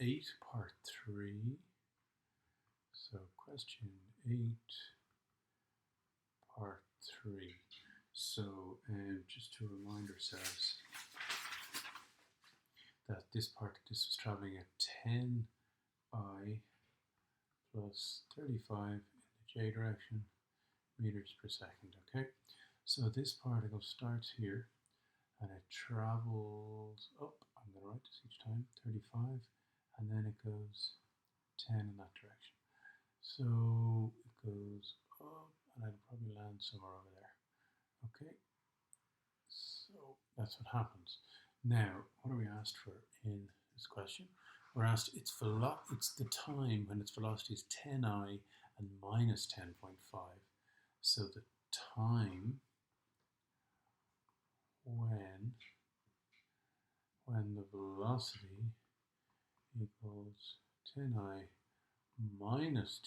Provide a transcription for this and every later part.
8, part 3. So question 8, part 3. So just to remind ourselves that this was traveling at 10I plus 35 in the j direction meters per second. Okay, so this particle starts here and it travels up. I'm going to write this each time, 35, and then it goes 10 in that direction. So it goes up and it'll probably land somewhere over there. Okay, so that's what happens. Now, what are we asked for in this question? We're asked it's the time when its velocity is 10I and minus 10.5. So the time when the velocity equals 10I minus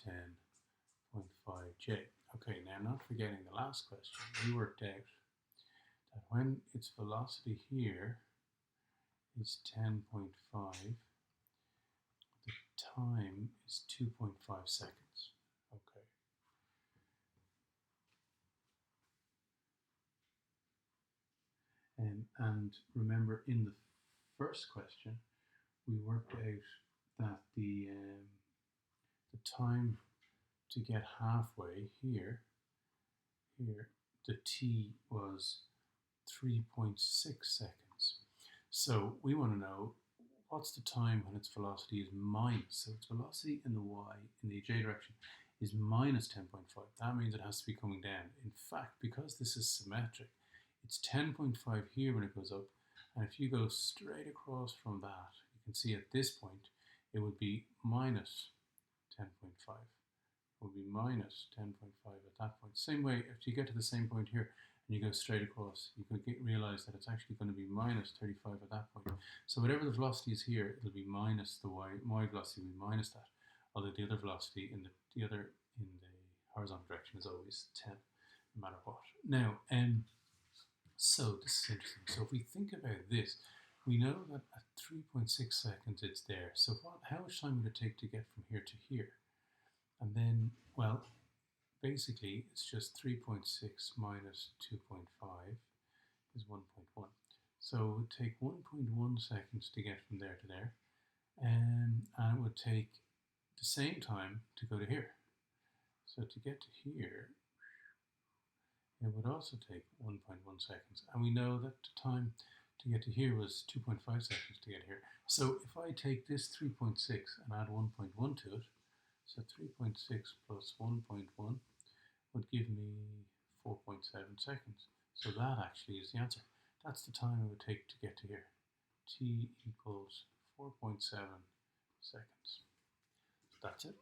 10.5j. Okay, now not forgetting the last question, we worked out that when its velocity here is 10.5, the time is 2.5 seconds. Okay. And remember, in the first question, we worked out that the time to get halfway here, the t was 3.6 seconds. So we want to know what's the time when its velocity is minus. So its velocity in the y, in the j direction, is minus 10.5. That means it has to be coming down. In fact, because this is symmetric, it's 10.5 here when it goes up, and if you go straight across from that, you can see at this point, it would be minus 10.5. It would be minus 10.5 at that point. Same way, if you get to the same point here, and you go straight across, you could realize that it's actually going to be minus 35 at that point. So whatever the velocity is here, it'll be minus the y velocity will be minus that, although the other velocity in the horizontal direction is always 10, no matter what. Now, so this is interesting. So if we think about this, we know that at 3.6 seconds it's there. So how much time would it take to get from here to here? And then, well, basically it's just 3.6 minus 2.5 is 1.1. So it would take 1.1 seconds to get from there to there, and it would take the same time to go to here. So to get to here, it would also take 1.1 seconds. And we know that the time to get to here was 2.5 seconds to get here. So if I take this 3.6 and add 1.1 to it, so 3.6 plus 1.1 would give me 4.7 seconds. So that actually is the answer. That's the time it would take to get to here. T equals 4.7 seconds. That's it.